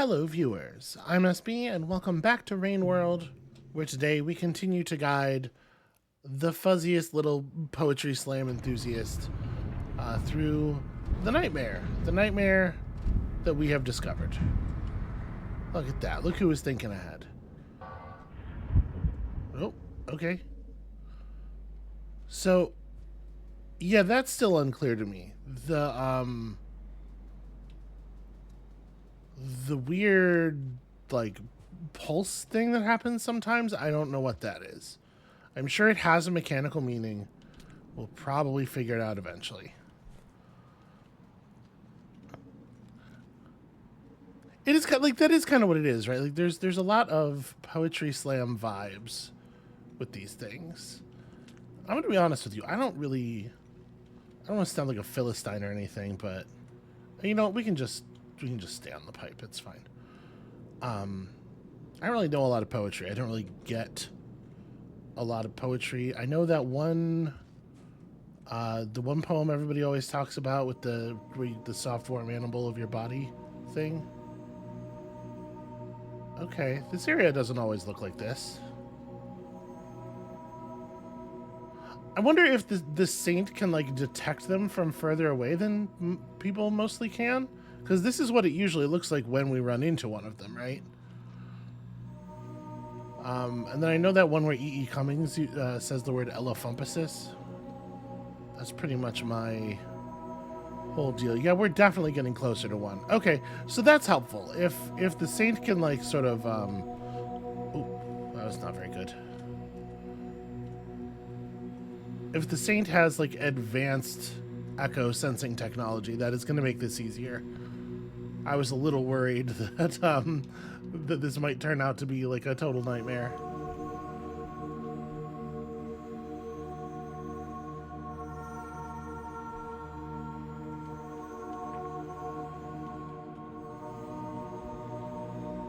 Hello viewers, I'm SB and welcome back to Rain World, where today we continue to guide the fuzziest little poetry slam enthusiast through the nightmare that we have discovered. Look at that, look who was thinking ahead. Oh, okay. So, yeah, that's still unclear to me. The weird, like, pulse thing that happens sometimes, I don't know what that is. I'm sure it has a mechanical meaning. We'll probably figure it out eventually. It is kind of, like, that is kind of what it is, right? Like, there's a lot of poetry slam vibes with these things. I'm going to be honest with you. I don't want to sound like a Philistine or anything, but you know, we can just stay on the pipe. It's fine. I don't really know a lot of poetry. I don't really get a lot of poetry. I know that the one poem everybody always talks about with the soft warm animal of your body thing. Okay, this area doesn't always look like this. I wonder if the saint can, like, detect them from further away than people mostly can? Because this is what it usually looks like when we run into one of them, right? And then I know that one where E.E. Cummings says the word elephumpasis. That's pretty much my whole deal. Yeah, we're definitely getting closer to one. Okay, so that's helpful. If the saint can, like, sort of... Ooh, that was not very good. If the saint has, like, advanced echo sensing technology, that is going to make this easier. I was a little worried that that this might turn out to be like a total nightmare.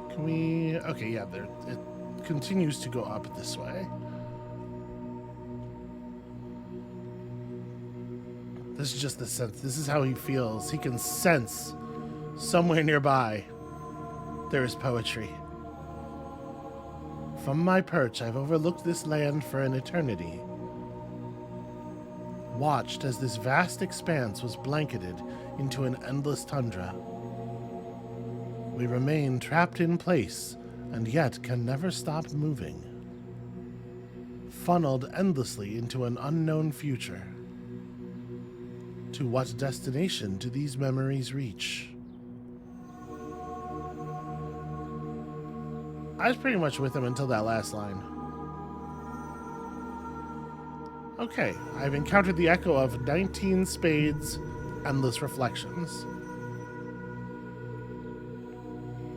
Can we? Okay, yeah, it continues to go up this way. This is just the sense. This is how he feels. He can sense somewhere nearby there is poetry. From my perch, I've overlooked this land for an eternity. Watched as this vast expanse was blanketed into an endless tundra. We remain trapped in place and yet can never stop moving. Funneled endlessly into an unknown future. To what destination do these memories reach? I was pretty much with him until that last line. Okay, I've encountered the echo of 19 spades, endless reflections.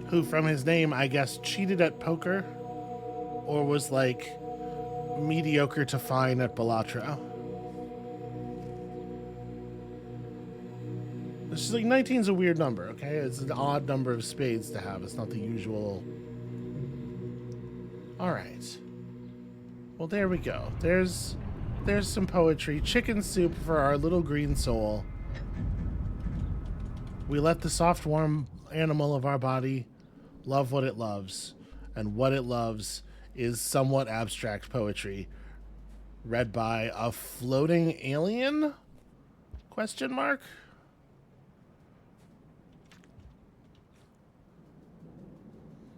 Who, from his name, I guess, cheated at poker, or was, like, mediocre to fine at Balatro. It's just, like, 19 is a weird number, okay? It's an odd number of spades to have. It's not the usual... Alright. Well, there we go. There's some poetry. Chicken soup for our little green soul. We let the soft, warm animal of our body love what it loves. And what it loves is somewhat abstract poetry. Read by a floating alien? Question mark?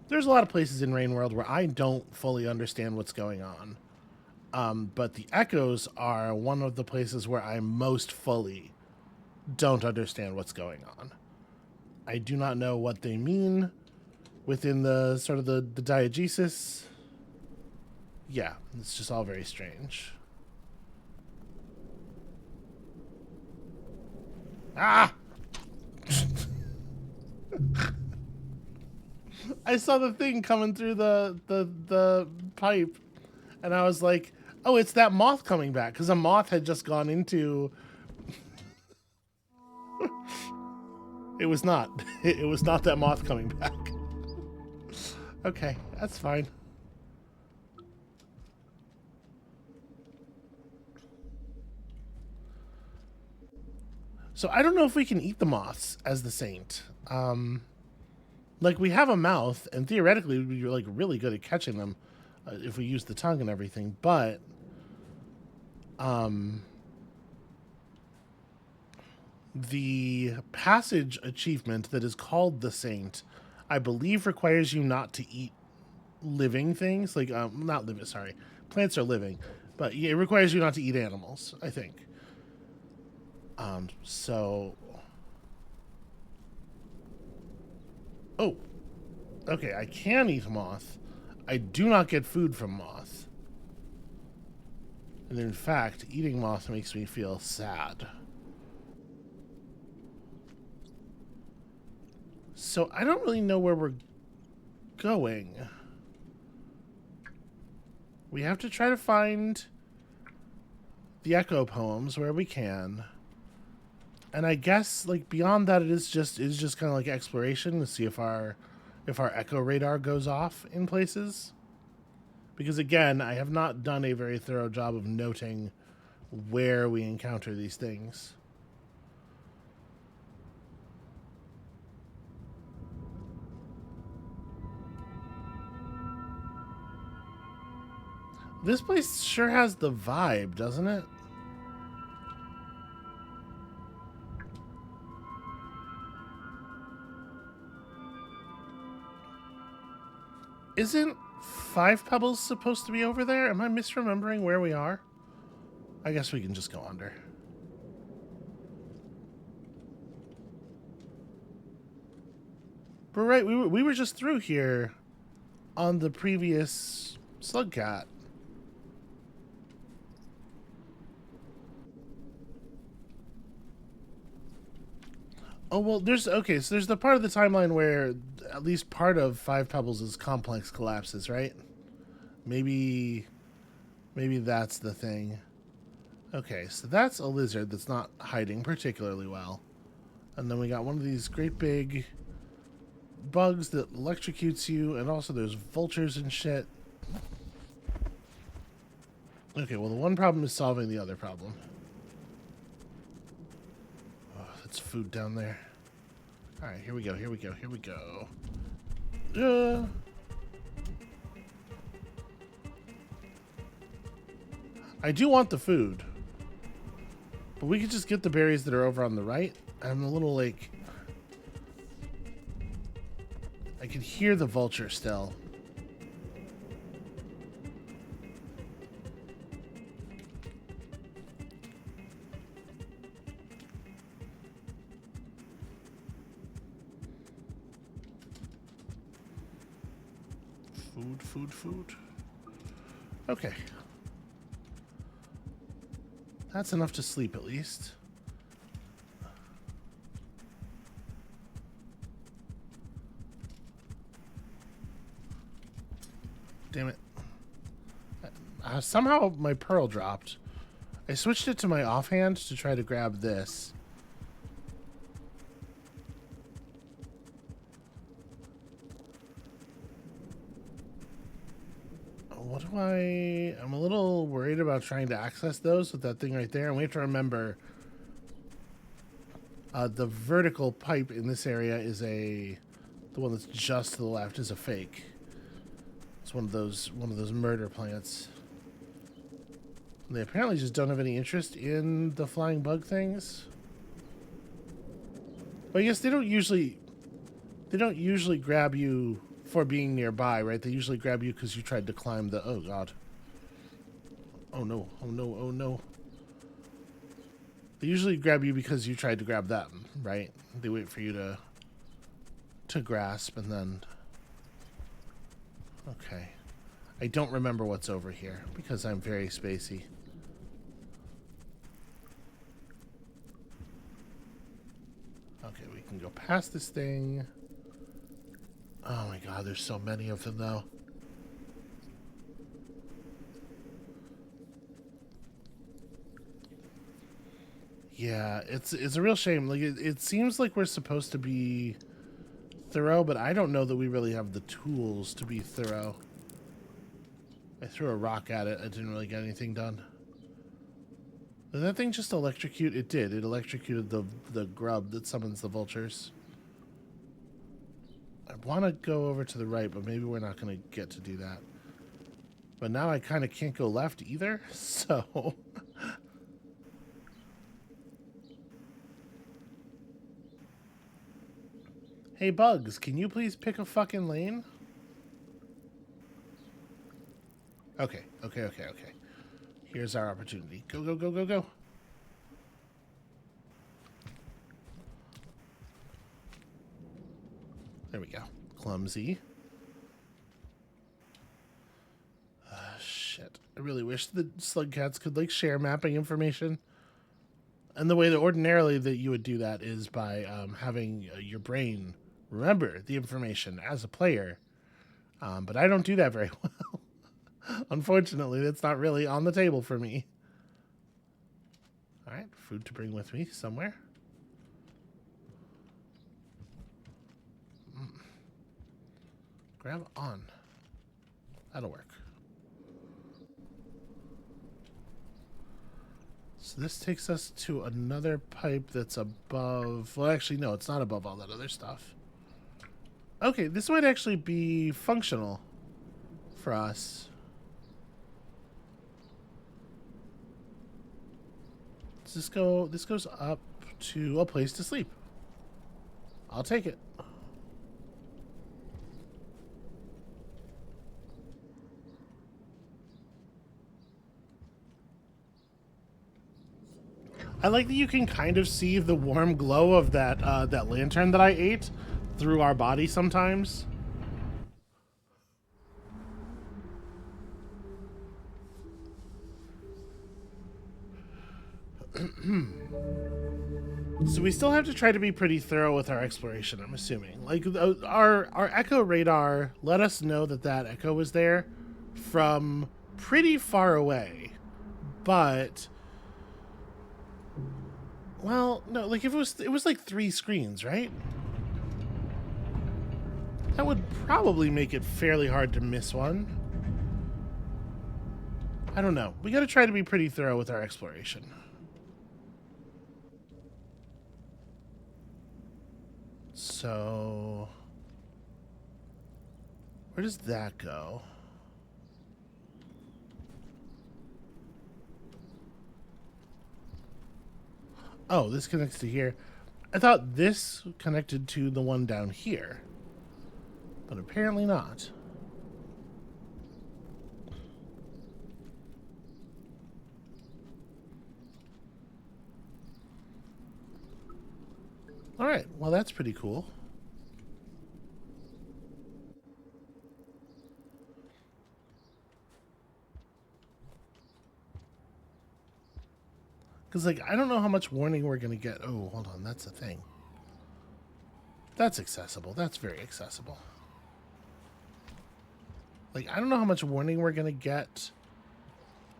There's a lot of places in Rain World where I don't fully understand what's going on. But the echoes are one of the places where I most fully don't understand what's going on. I do not know what they mean within the sort of the diegesis. Yeah, it's just all very strange. Ah! I saw the thing coming through the pipe, and I was like, oh, it's that moth coming back, because a moth had just gone into... It was not. It was not that moth coming back. Okay, that's fine. So I don't know if we can eat the moths as the saint. Like, we have a mouth, and theoretically we'd be, like, really good at catching them if we use the tongue and everything, but... the passage achievement that is called the Saint, I believe requires you not to eat living things. Like, not living, sorry. Plants are living. But yeah, it requires you not to eat animals, I think. So... Oh. Okay, I can eat moth. I do not get food from moth. And in fact, eating moth makes me feel sad. So I don't really know where we're going. We have to try to find the echo poems where we can. And I guess, like, beyond that, it's just kind of like exploration to see if our echo radar goes off in places. Because again, I have not done a very thorough job of noting where we encounter these things. This place sure has the vibe, doesn't it? Isn't Five Pebbles supposed to be over there? Am I misremembering where we are? I guess we can just go under. We're right, we were just through here on the previous slugcat. Oh, well, okay, so there's the part of the timeline where at least part of Five Pebbles' complex collapses, right? Maybe that's the thing. Okay, so that's a lizard that's not hiding particularly well. And then we got one of these great big bugs that electrocutes you, and also there's vultures and shit. Okay, well, the one problem is solving the other problem. That's food down there. Alright, here we go, here we go, here we go. I do want the food. But we could just get the berries that are over on the right. I'm a little, like... I can hear the vulture still. Food. Okay. That's enough to sleep, at least. Damn it. Somehow my pearl dropped. I switched it to my offhand to try to grab this. What do I'm a little worried about trying to access those with that thing right there. And we have to remember the vertical pipe in this area is the one that's just to the left is a fake. It's one of those murder plants. They apparently just don't have any interest in the flying bug things. But I guess they don't usually grab you for being nearby, right? They usually grab you because you tried to climb the... Oh, God. Oh, no. Oh, no. Oh, no. They usually grab you because you tried to grab them, right? They wait for you to grasp and then... Okay. I don't remember what's over here because I'm very spacey. Okay, we can go past this thing. Oh my God, there's so many of them though. Yeah, it's a real shame. Like it seems like we're supposed to be thorough, but I don't know that we really have the tools to be thorough. I threw a rock at it. I didn't really get anything done. Did that thing just electrocute? It did. It electrocuted the grub that summons the vultures. I'm want to go over to the right, but maybe we're not going to get to do that. But now I kind of can't go left either, so... Hey, Bugs, can you please pick a fucking lane? Okay. Here's our opportunity. Go, go, go, go, go. There we go. Clumsy. Shit. I really wish the slugcats could, like, share mapping information. And the way that ordinarily that you would do that is by having your brain remember the information as a player. But I don't do that very well. Unfortunately, that's not really on the table for me. All right, food to bring with me somewhere. Grab on. That'll work. So this takes us to another pipe that's above... Well, actually, no, it's not above all that other stuff. Okay, this might actually be functional for us. Does this go... This goes up to a place to sleep. I'll take it. I like that you can kind of see the warm glow of that that lantern that I ate through our body sometimes. So we still have to try to be pretty thorough with our exploration, I'm assuming. Like, our echo radar let us know that that echo was there from pretty far away. But... Well, no, like, if it was like 3 screens, right? That would probably make it fairly hard to miss one. I don't know. We gotta try to be pretty thorough with our exploration. So... Where does that go? Oh, this connects to here. I thought this connected to the one down here. But apparently not. Alright, well that's pretty cool. Because, like, I don't know how much warning we're going to get. Oh, hold on. That's a thing. That's accessible. That's very accessible. Like, I don't know how much warning we're going to get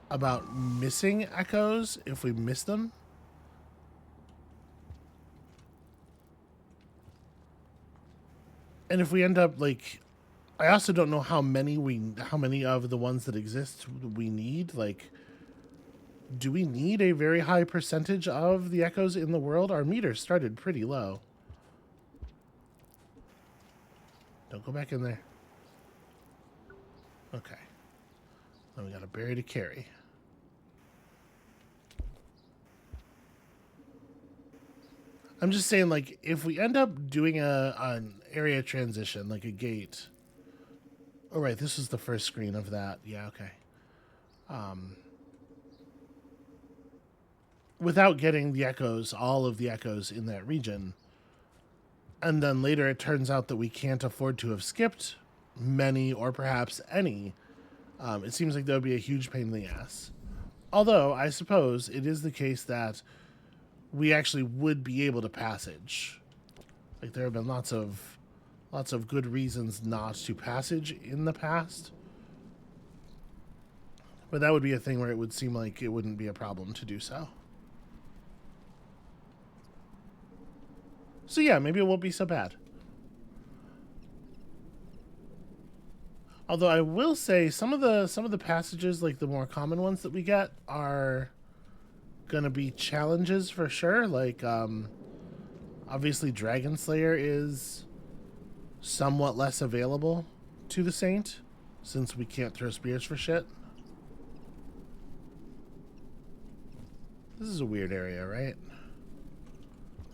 about missing echoes if we miss them. And if we end up, like... I also don't know how many of the ones that exist we need. Like... Do we need a very high percentage of the echoes in the world? Our meter started pretty low. Don't go back in there. Okay. Then we got a berry to carry. I'm just saying, like, if we end up doing an area transition, like a gate. Oh, right, this is the first screen of that. Yeah, okay. Without getting the echoes, all of the echoes in that region. And then later it turns out that we can't afford to have skipped many or perhaps any. It seems like that would be a huge pain in the ass. Although, I suppose it is the case that we actually would be able to passage. Like, there have been lots of good reasons not to passage in the past. But that would be a thing where it would seem like it wouldn't be a problem to do so. So yeah, maybe it won't be so bad. Although I will say some of the passages, like the more common ones that we get, are gonna be challenges for sure. Like obviously Dragon Slayer is somewhat less available to the Saint, since we can't throw spears for shit. This is a weird area, right?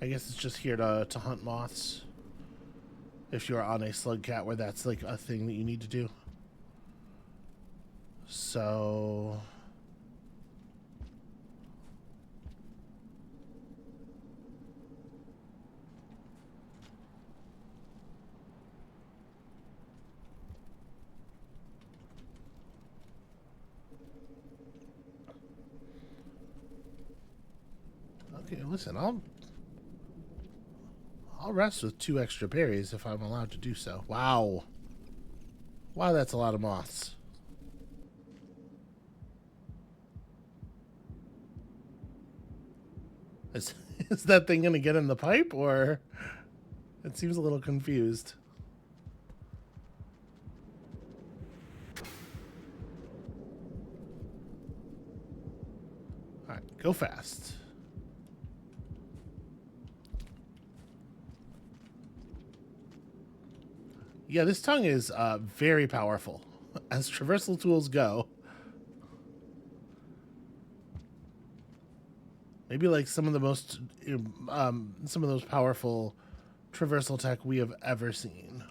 I guess it's just here to hunt moths. If you're on a slugcat where that's like a thing that you need to do. So... Okay, listen, I'll rest with 2 extra berries if I'm allowed to do so. Wow. Wow, that's a lot of moths. Is that thing gonna get in the pipe, or... It seems a little confused. Alright, go fast. Yeah, this tongue is very powerful, as traversal tools go. Maybe like some of the most, some of those powerful traversal tech we have ever seen.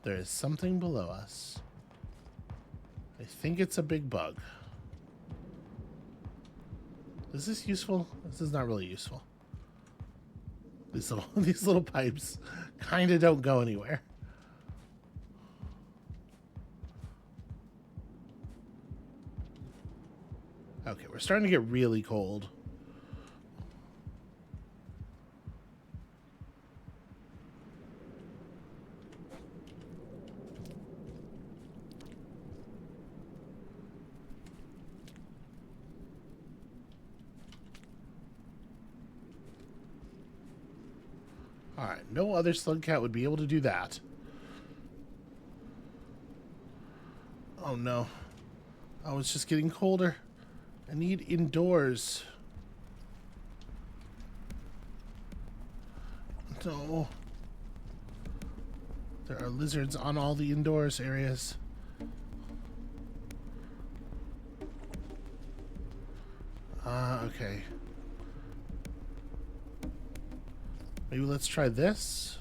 There is something below us. I think it's a big bug. Is this useful? This is not really useful. These little pipes kind of don't go anywhere. Okay, we're starting to get really cold. Alright, no other slugcat would be able to do that. Oh no. Oh, it's just getting colder. I need indoors. No. There are lizards on all the indoors areas. Okay. Maybe let's try this.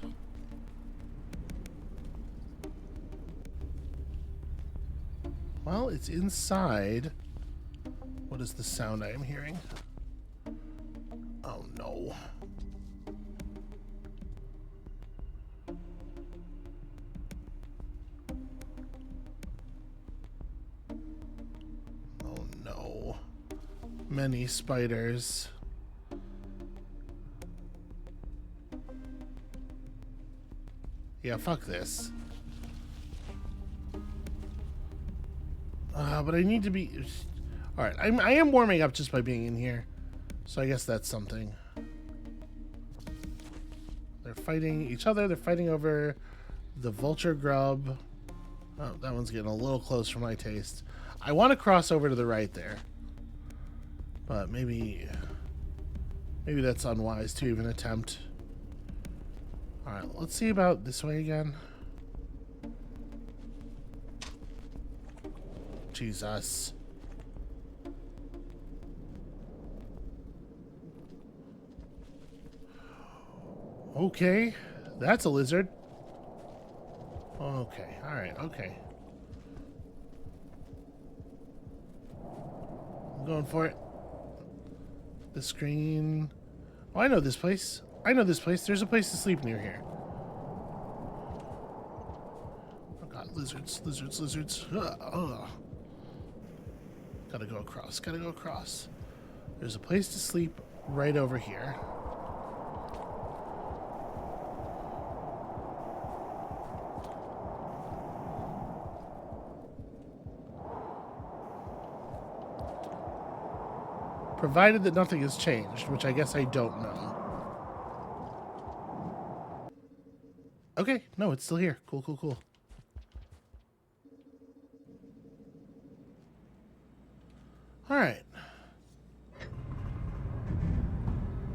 Well, it's inside. What is the sound I am hearing? Oh no. Oh no. Many spiders. Yeah, fuck this. But I need to be... Alright, I am warming up just by being in here. So I guess that's something. They're fighting each other. They're fighting over the vulture grub. Oh, that one's getting a little close for my taste. I want to cross over to the right there. But maybe that's unwise to even attempt. Alright, let's see about this way again. Jesus. Okay, that's a lizard. Okay, alright, okay. I'm going for it. The screen. Oh, I know this place. I know this place. There's a place to sleep near here. Oh god, lizards, lizards, lizards. Ugh. Gotta go across, gotta go across. There's a place to sleep right over here. Provided that nothing has changed, which I guess I don't know. Okay, no, it's still here. Cool, cool, cool. All right.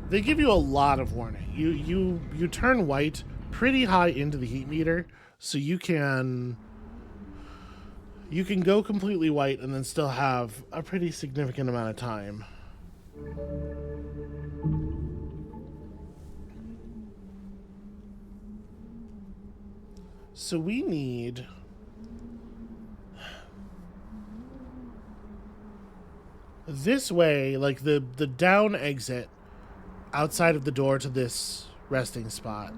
They give you a lot of warning. You turn white pretty high into the heat meter, so you can go completely white and then still have a pretty significant amount of time. So we need this way, like the down exit outside of the door to this resting spot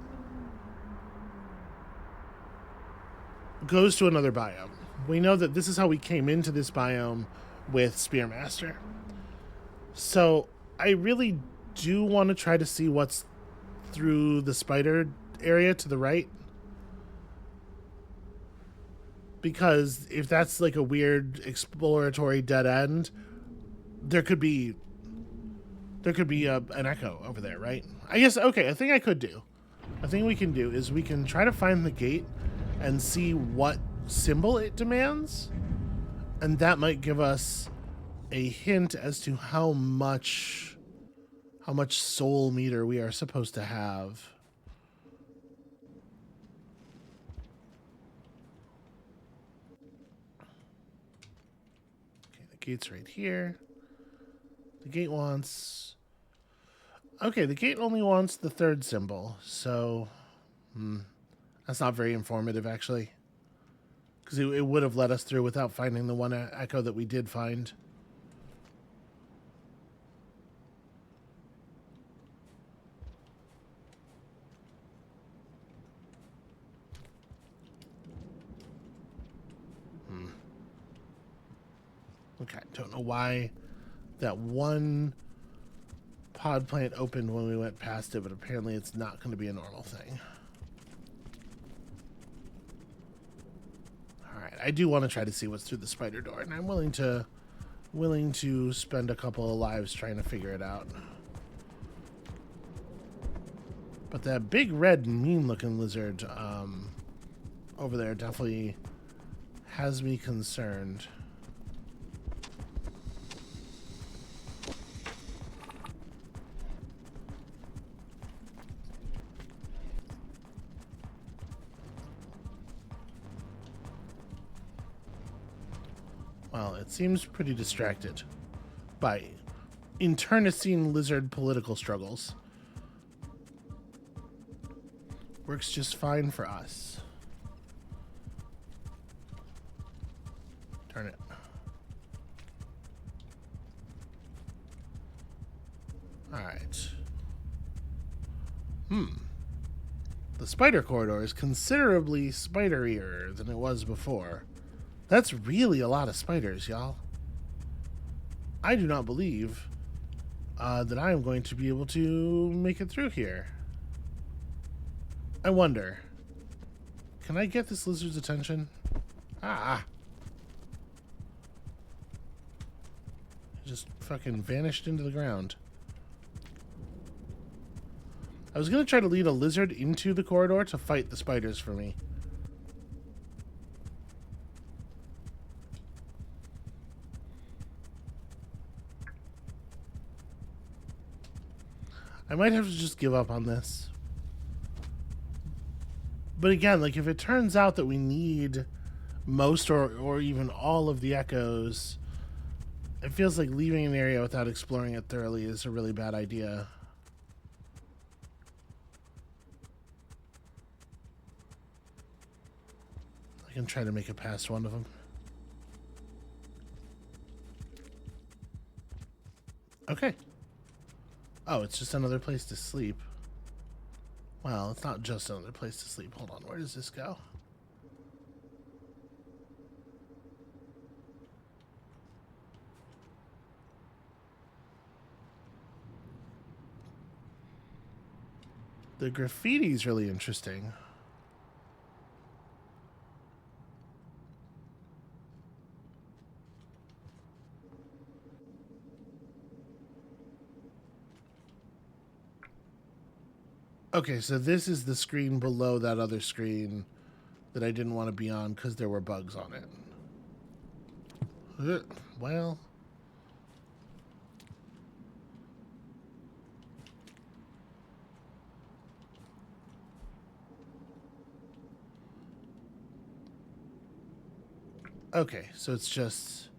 goes to another biome. We know that this is how we came into this biome with Spearmaster. So I really do want to try to see what's through the spider area to the right. Because if that's like a weird exploratory dead end, there could be an echo over there, right? I guess, okay, I think we can do is we can try to find the gate and see what symbol it demands, and that might give us a hint as to how much soul meter we are supposed to have. Okay, the gate's right here. The gate wants... Okay, the gate only wants the third symbol, so... that's not very informative, actually. Because it would have let us through without finding the one echo that we did find. Okay, don't know why that one pod plant opened when we went past it, but apparently it's not going to be a normal thing. Alright, I do want to try to see what's through the spider door, and I'm willing to spend a couple of lives trying to figure it out. But that big red mean looking lizard over there definitely has me concerned. Well, it seems pretty distracted by internecine lizard political struggles. Works just fine for us. Turn it. Alright. The spider corridor is considerably spiderier than it was before. That's really a lot of spiders, y'all. I do not believe that I am going to be able to make it through here. I wonder, can I get this lizard's attention? Ah. It just fucking vanished into the ground. I was going to try to lead a lizard into the corridor to fight the spiders for me. I might have to just give up on this. But again, like if it turns out that we need most or even all of the echoes, it feels like leaving an area without exploring it thoroughly is a really bad idea. I can try to make it past one of them. Okay. Oh, it's just another place to sleep. Well, it's not just another place to sleep. Hold on, where does this go? The graffiti's really interesting. Okay, so this is the screen below that other screen that I didn't want to be on because there were bugs on it. Well, Okay, so it's just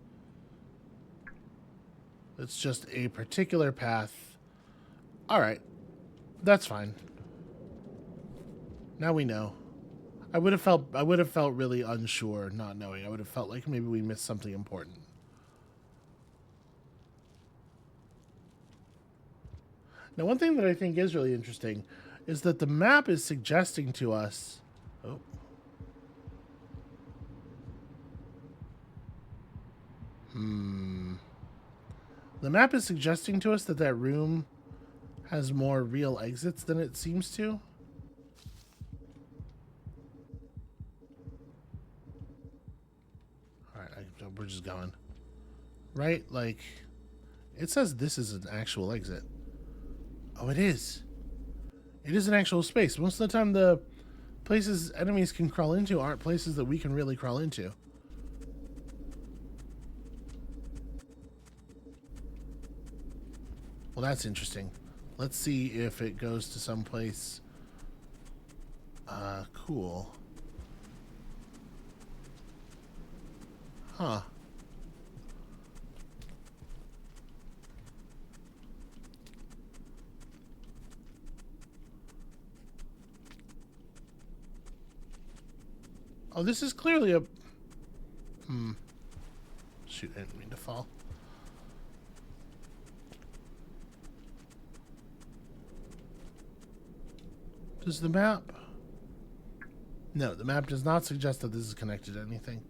a particular path. All right, that's fine. Now we know. I would have felt really unsure not knowing. I would have felt like maybe we missed something important. Now, one thing that I think is really interesting is that the map is suggesting to us... Oh. The map is suggesting to us that that room has more real exits than it seems to. Alright, we're just going. Right? Like, it says this is an actual exit. Oh, it is. It is an actual space. Most of the time, the places enemies can crawl into aren't places that we can really crawl into. Well, that's interesting. Let's see if it goes to some place. Cool. Huh. Oh, this is clearly a... Shoot, I didn't mean to fall. Does the map... No, the map does not suggest that this is connected to anything.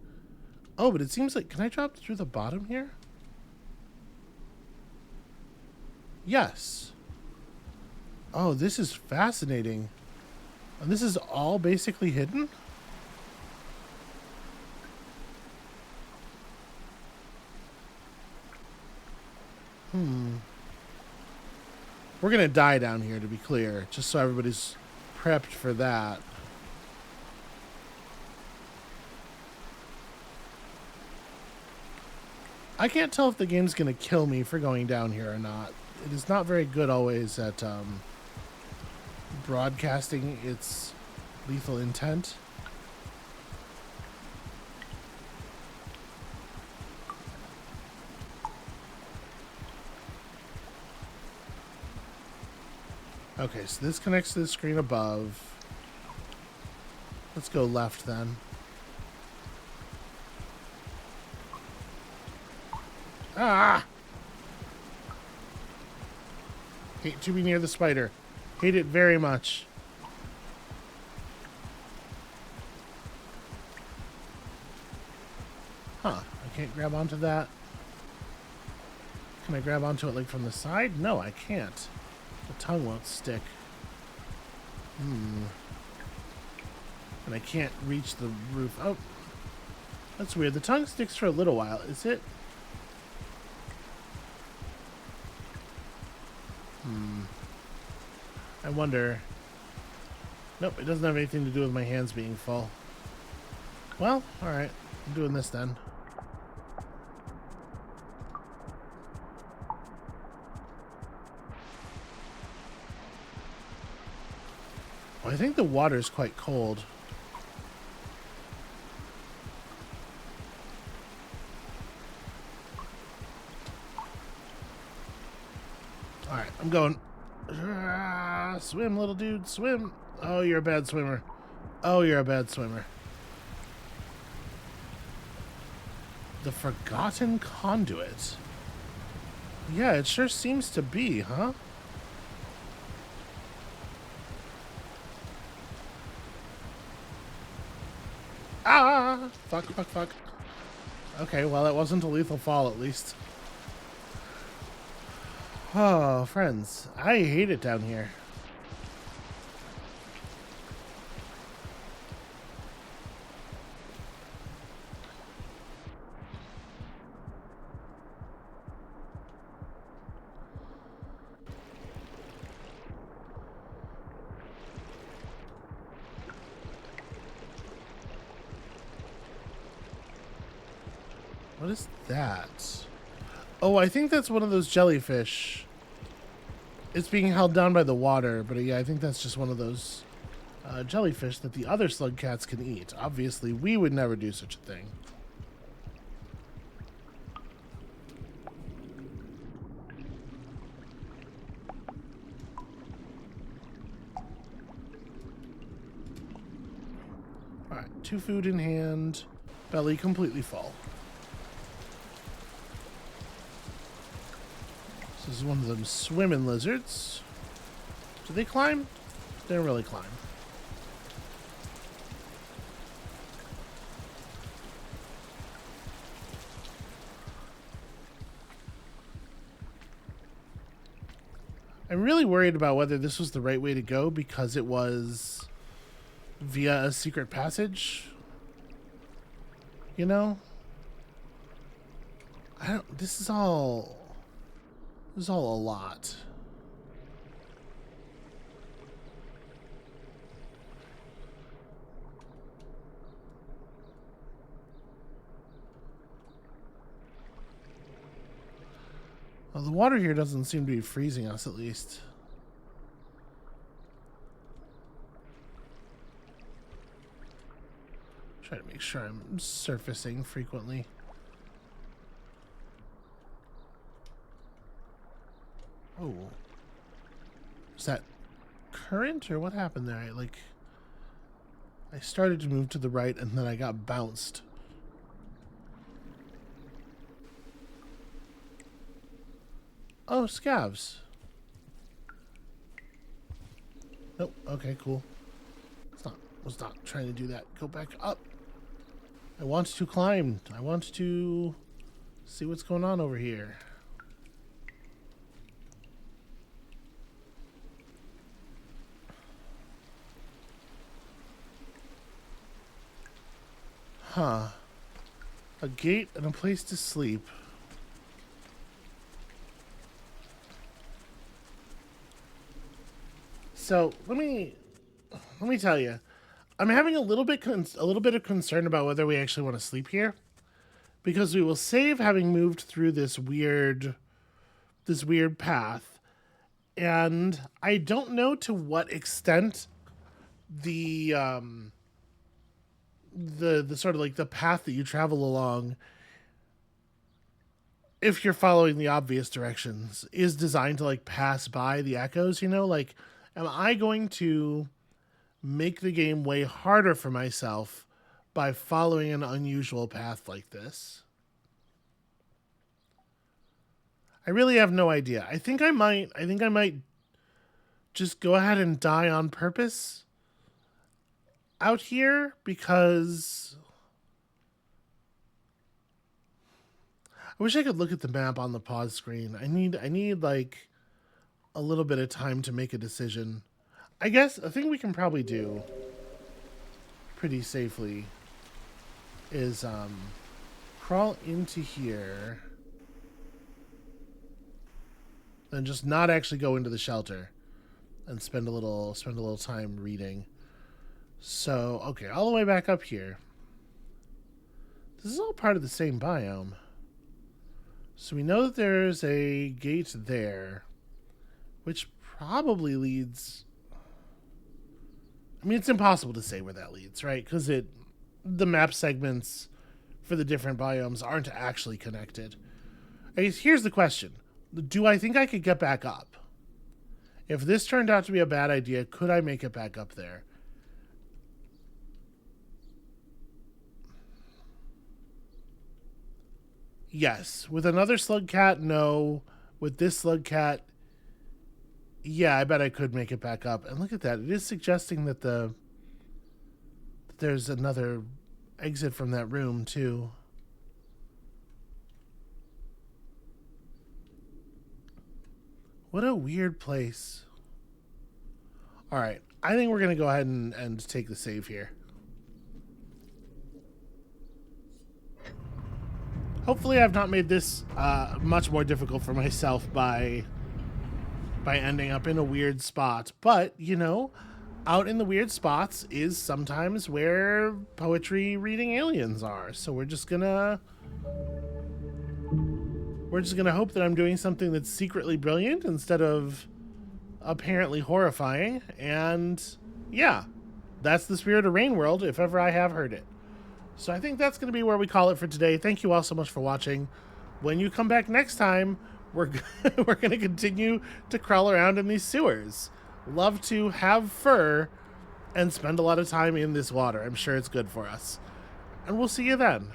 Oh, but it seems like... Can I drop through the bottom here? Yes. Oh, this is fascinating. And this is all basically hidden? We're gonna die down here, to be clear, just so everybody's prepped for that. I can't tell if the game's gonna kill me for going down here or not. It is not very good always at broadcasting its lethal intent. Okay, so this connects to the screen above. Let's go left then. Ah! Hate to be near the spider. Hate it very much. Huh. I can't grab onto that. Can I grab onto it like from the side? No, I can't. The tongue won't stick. And I can't reach the roof. Oh, that's weird. The tongue sticks for a little while. Is it? I wonder. Nope, it doesn't have anything to do with my hands being full. Well, alright. I'm doing this then. Well, I think the water is quite cold. Alright, I'm going. Swim, little dude, swim. Oh, you're a bad swimmer. Oh, you're a bad swimmer. The Forgotten Conduit. Yeah, it sure seems to be, huh? Ah! Fuck, fuck, fuck. Okay, well, it wasn't a lethal fall, at least. Oh, friends, I hate it down here. What is that? Oh, I think that's one of those jellyfish. It's being held down by the water, but yeah, I think that's just one of those jellyfish that the other slugcats can eat. Obviously, we would never do such a thing. 2 food in hand, belly completely full. This is one of them swimming lizards. Do they climb? They don't really climb. I'm really worried about whether this was the right way to go because it was via a secret passage. You know? This is all a lot. Well, the water here doesn't seem to be freezing us, at least. Try to make sure I'm surfacing frequently. Oh. Is that current or what happened there? I started to move to the right and then I got bounced. Oh, scavs. Nope. Okay, cool. Was not trying to do that. Go back up. I want to climb. I want to see what's going on over here. Huh. A gate and a place to sleep. So let me tell you, I'm having a little bit of concern about whether we actually want to sleep here, because we will save having moved through this weird path, and I don't know to what extent the sort of like the path that you travel along, if you're following the obvious directions, is designed to like pass by the echoes, you know, like. Am I going to make the game way harder for myself by following an unusual path like this? I really have no idea. I think I might just go ahead and die on purpose out here, because I wish I could look at the map on the pause screen. I need like a little bit of time to make a decision. I guess a thing we can probably do pretty safely is crawl into here and just not actually go into the shelter and spend a little time reading. So, okay, all the way back up here. This is all part of the same biome. So we know that there's a gate there, which probably leads... I mean, it's impossible to say where that leads, right? Because the map segments for the different biomes aren't actually connected. I guess here's the question. Do I think I could get back up? If this turned out to be a bad idea, could I make it back up there? Yes. With another slugcat, no. With this slugcat, yeah, I bet I could make it back up. And look at that. It is suggesting that there's another exit from that room, too. What a weird place. All right. I think we're going to go ahead and take the save here. Hopefully I've not made this much more difficult for myself by ending up in a weird spot. But, you know, out in the weird spots is sometimes where poetry reading aliens are. So we're just gonna hope that I'm doing something that's secretly brilliant instead of apparently horrifying. And yeah, that's the spirit of Rain World, if ever I have heard it. So I think that's going to be where we call it for today. Thank you all so much for watching. When you come back next time, we're going to continue to crawl around in these sewers. Love to have fur and spend a lot of time in this water. I'm sure it's good for us. And we'll see you then.